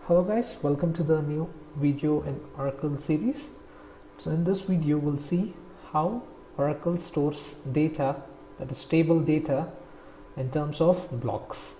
Hello guys, welcome to the new video in Oracle series. So in this video we'll see how Oracle stores data, that is table data, in terms of blocks.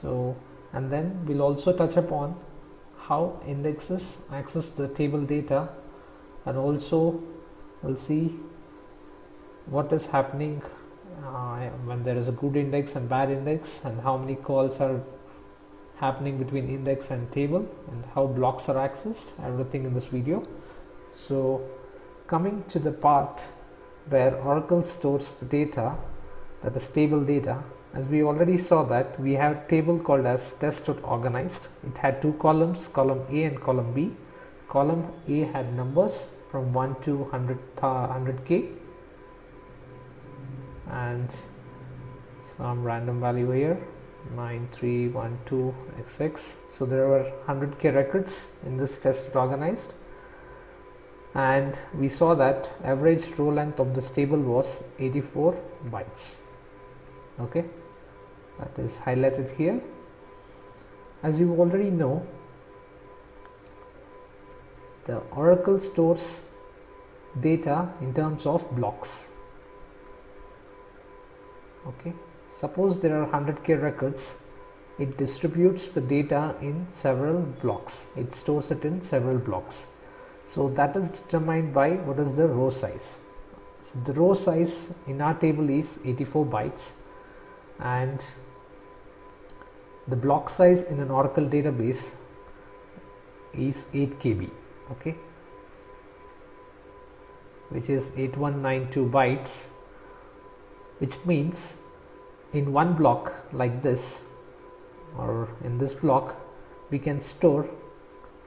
And then we'll also touch upon how indexes access the table data, and also we'll see what is happening when there is a good index and bad index, and how many calls are happening between index and table, and how blocks are accessed, everything in this video. So coming to the part where Oracle stores the data, that is table data, as we already saw that we have a table called as test.organized. It had two columns, column A and column B. Column A had numbers from 1 to 100k and some random value here, 9312xx. So there were 100k records in this test organized, and we saw that average row length of this table was 84 bytes. Okay, that is highlighted here. As you already know, the Oracle stores data in terms of blocks. Okay, suppose there are 100k records, it distributes the data in several blocks. It stores it in several blocks. So that is determined by what is the row size. So the row size in our table is 84 bytes, and the block size in an Oracle database is 8 KB, okay, which is 8192 bytes, which means in one block like this, or in this block, we can store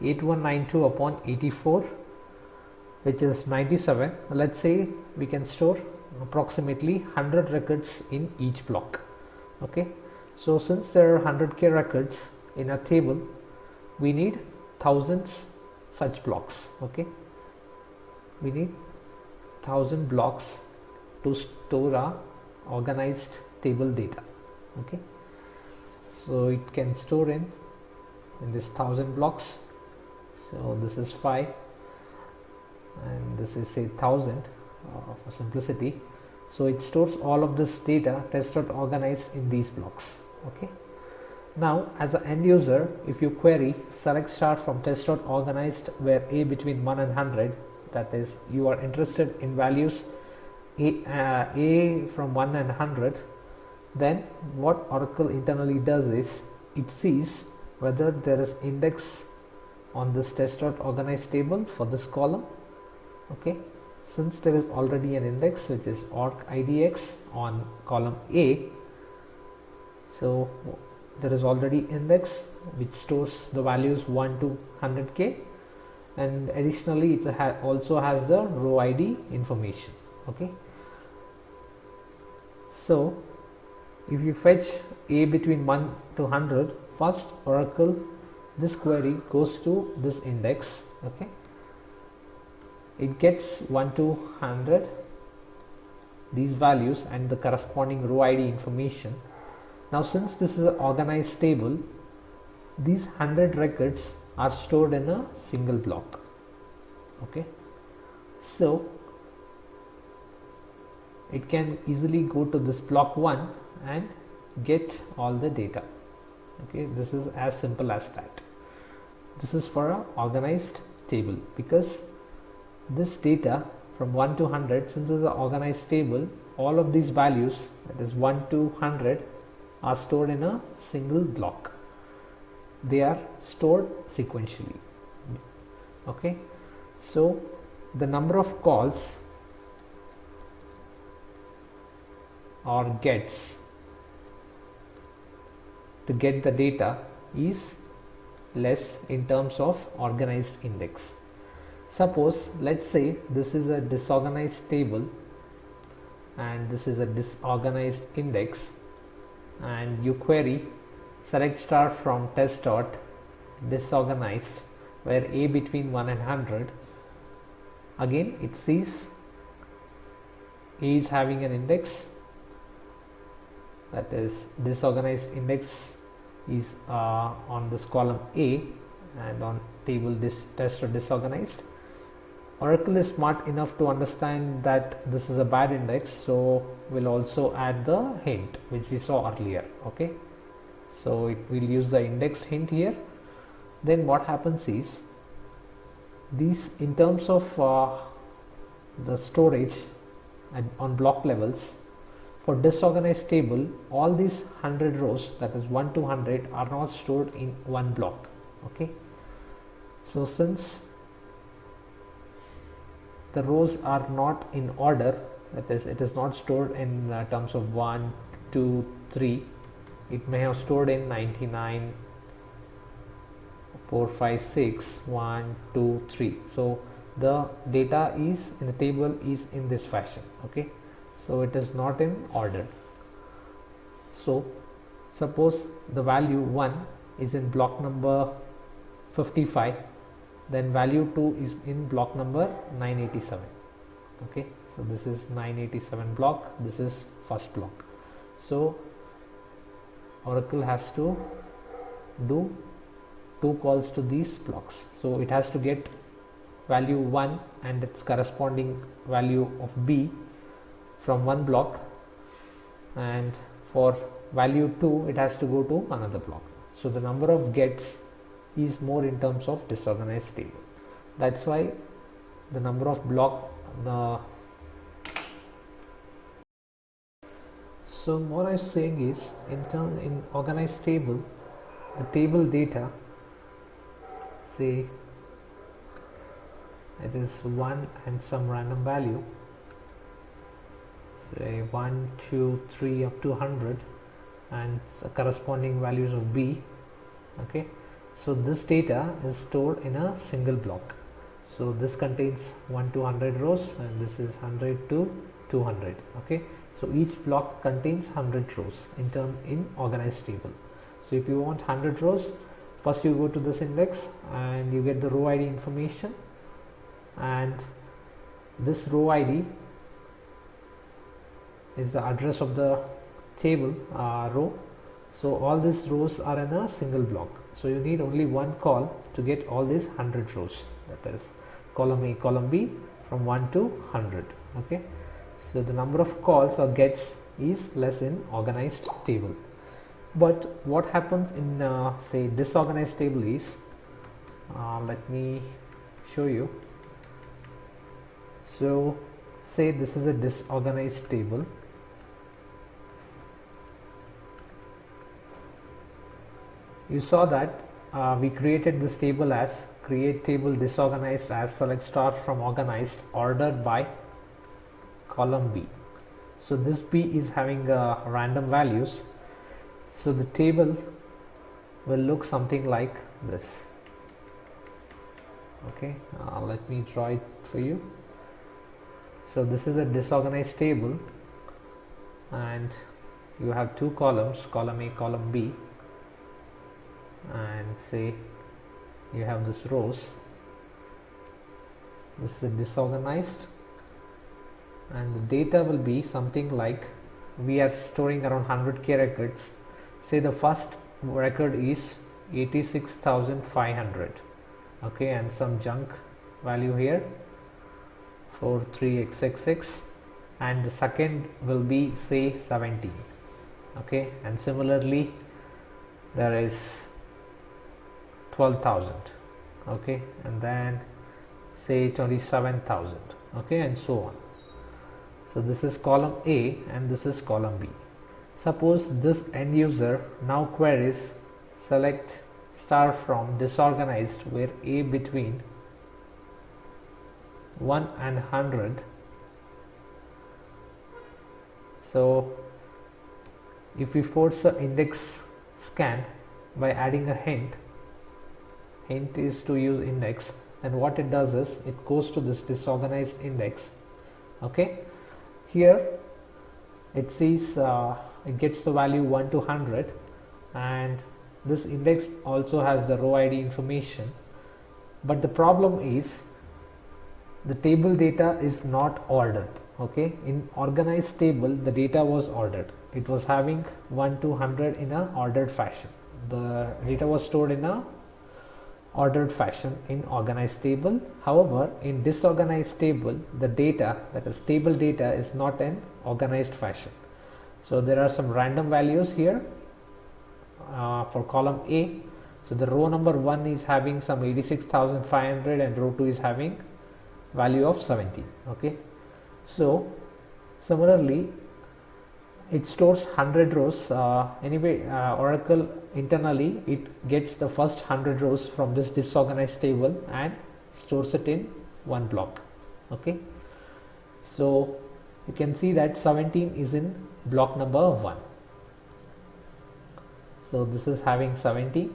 8192 upon 84, which is 97. Let's say we can store approximately 100 records in each block. Okay, so since there are 100k records in a table, we need thousands such blocks. Okay, we need 1000 blocks to store a organized table data. Okay, so it can store in this 1000 blocks. So this is 5 and this is say 1000 for simplicity. So it stores all of this data test.organized in these blocks. Okay, now as an end user, if you query select star from test.organized where a between 1 and 100, that is you are interested in values a from 1 and 100, then what Oracle internally does is it sees whether there is index on this test.organized table for this column. Okay, since there is already an index which is org-idx on column A, so there is already index which stores the values 1 to 100k, and additionally it also has the row ID information. Okay, so if you fetch a between 1 to 100, first Oracle, this query goes to this index. Okay, it gets 1 to 100 these values and the corresponding row ID information. Now since this is an organized table, these 100 records are stored in a single block. Okay, so it can easily go to this block 1 and get all the data. Okay, this is as simple as that. This is for an organized table, because this data from 1 to 100, since it is an organized table, all of these values, that is 1 to 100, are stored in a single block. They are stored sequentially. Okay, so the number of calls or gets to get the data is less in terms of organized index. Suppose, let's say this is a disorganized table and this is a disorganized index, and you query select star from test dot disorganized where a between 1 and 100. Again it sees a is having an index, that is disorganized index is on this column A, and on table test or disorganized. Oracle is smart enough to understand that this is a bad index, so we'll also add the hint which we saw earlier. Okay, so it will use the index hint here. Then what happens is, these in terms of the storage on block levels, for disorganized table, all these 100 rows, that is 1 to 100, are not stored in one block. Okay, so since the rows are not in order, that is, it is not stored in terms of 1, 2, 3, it may have stored in 99, 4, 5, 6, 1, 2, 3. So the data is in the table is in this fashion. Okay, so it is not in order. So suppose the value 1 is in block number 55, then value 2 is in block number 987. Okay, so this is 987 block, this is first block. So Oracle has to do 2 calls to these blocks. So it has to get value 1 and its corresponding value of B from one block, and for value 2 it has to go to another block. So the number of gets is more in terms of disorganized table. That's why the number of block so what I'm saying is, in organized table, the table data, say it is 1 and some random value, say 1, 2, 3 up to 100, and corresponding values of B. Okay, so this data is stored in a single block. So this contains 1 to 100 rows, and this is 100 to 200. Okay, so each block contains 100 rows in organized table. So if you want 100 rows, first you go to this index and you get the row ID information, and this row ID is the address of the table row. So all these rows are in a single block. So you need only one call to get all these 100 rows, that is column A, column B from 1 to 100. Okay, so the number of calls or gets is less in organized table. But what happens in say disorganized table is, let me show you. So say this is a disorganized table. You saw that we created this table as create table disorganized as select star from organized ordered by column B. So this B is having random values. So the table will look something like this. Okay, let me draw it for you. So this is a disorganized table, and you have two columns, column A, column B, and say you have this rows. This is a disorganized, and the data will be something like, we are storing around 100k records. Say the first record is 86,500. Okay, and some junk value here 43xxx, and the second will be say 17. Okay, and similarly there is 12,000. Okay, and then say 27,000. Okay, and so on. So this is column A and this is column B. Suppose this end user now queries select star from disorganized where A between 1 and 100. So if we force the index scan by adding a hint is to use index, then what it does is it goes to this disorganized index. Okay, here it sees it gets the value 1 to 100, and this index also has the row ID information. But the problem is the table data is not ordered. Okay, in organized table the data was ordered. It was having 1 to 100 in a ordered fashion. The data was stored in a ordered fashion in organized table. However, in disorganized table, the data, that is table data, is not in organized fashion. So there are some random values here for column A. So the row number 1 is having some 86,500 and row 2 is having value of 70. Okay, so similarly it stores 100 rows. Oracle internally it gets the first 100 rows from this disorganized table and stores it in one block. Okay, so you can see that 17 is in block number 1. So this is having 70,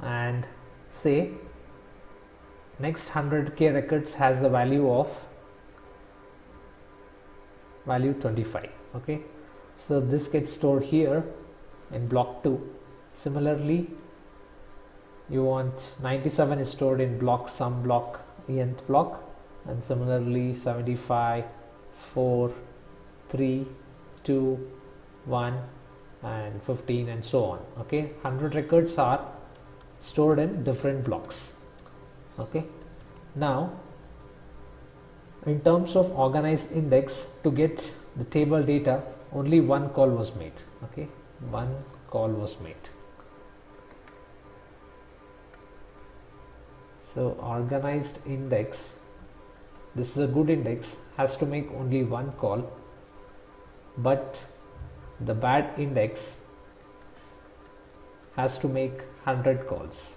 and say next 100k records has the value of value 25. Okay, so this gets stored here in block 2. Similarly, you want 97 is stored in block some block nth block, and similarly 75, 4, 3, 2, 1 and 15 and so on. Okay, 100 records are stored in different blocks. Okay, now in terms of organized index, to get the table data, only one call was made. Okay, one call was made. So organized index, this is a good index, has to make only one call, but the bad index has to make 100 calls,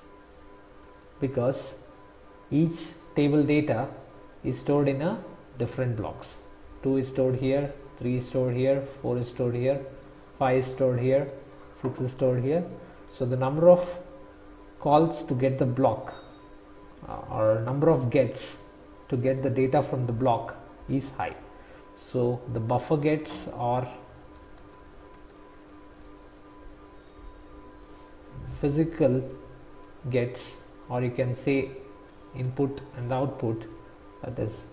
because each table data is stored in a different blocks. 2 is stored here, 3 is stored here, 4 is stored here, 5 is stored here, 6 is stored here. So the number of calls to get the block or number of gets to get the data from the block is high. So the buffer gets or physical gets, or you can say input and output, that is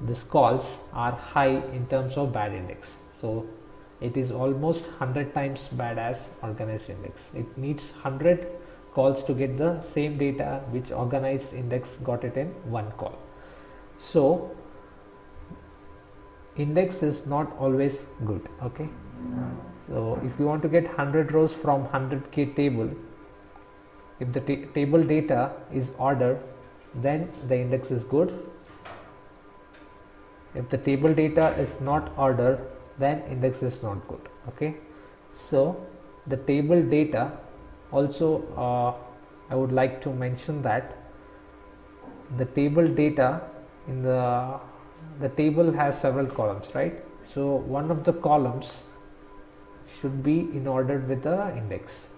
this calls, are high in terms of bad index. So it is almost 100 times bad as organized index. It needs 100 calls to get the same data which organized index got it in one call. So index is not always good. Okay, so if you want to get 100 rows from 100k table, if the table data is ordered, then the index is good. If the table data is not ordered, then index is not good. Okay, so the table data also, I would like to mention that the table data in the table has several columns, right? So one of the columns should be in order with the index.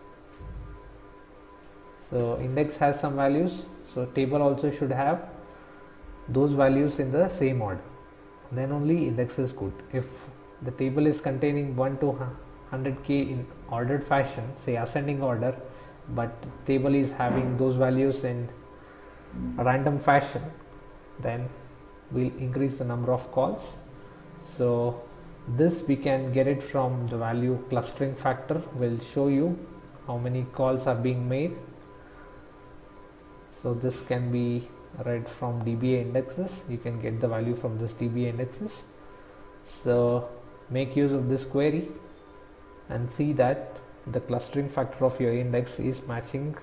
So index has some values, so table also should have those values in the same order, then only index is good. If the table is containing 1 to 100k in ordered fashion, say ascending order, but table is having those values in a random fashion, then we'll increase the number of calls. So this we can get it from the value clustering factor, will show you how many calls are being made. So this can be read from DBA indexes. You can get the value from this DBA indexes. So make use of this query and see that the clustering factor of your index is matching,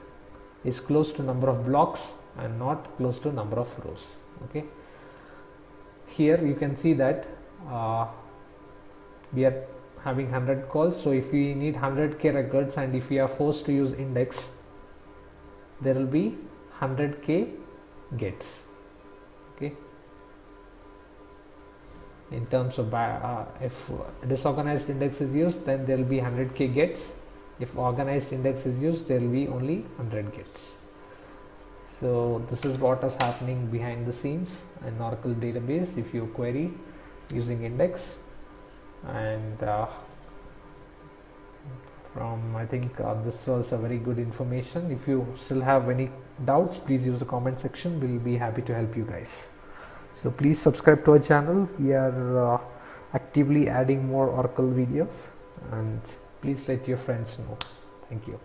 is close to number of blocks and not close to number of rows. Okay, here you can see that we are having 100 calls. So if we need 100k records and if we are forced to use index, there will be 100k gets. Okay, in terms of if disorganized index is used, then there will be 100k gets. If organized index is used, there will be only 100 gets. So this is what is happening behind the scenes in Oracle database if you query using index. And I think this was a very good information. If you still have any doubts, please use the comment section. We'll be happy to help you guys. So please subscribe to our channel. We are actively adding more Oracle videos, and please let your friends know. Thank you.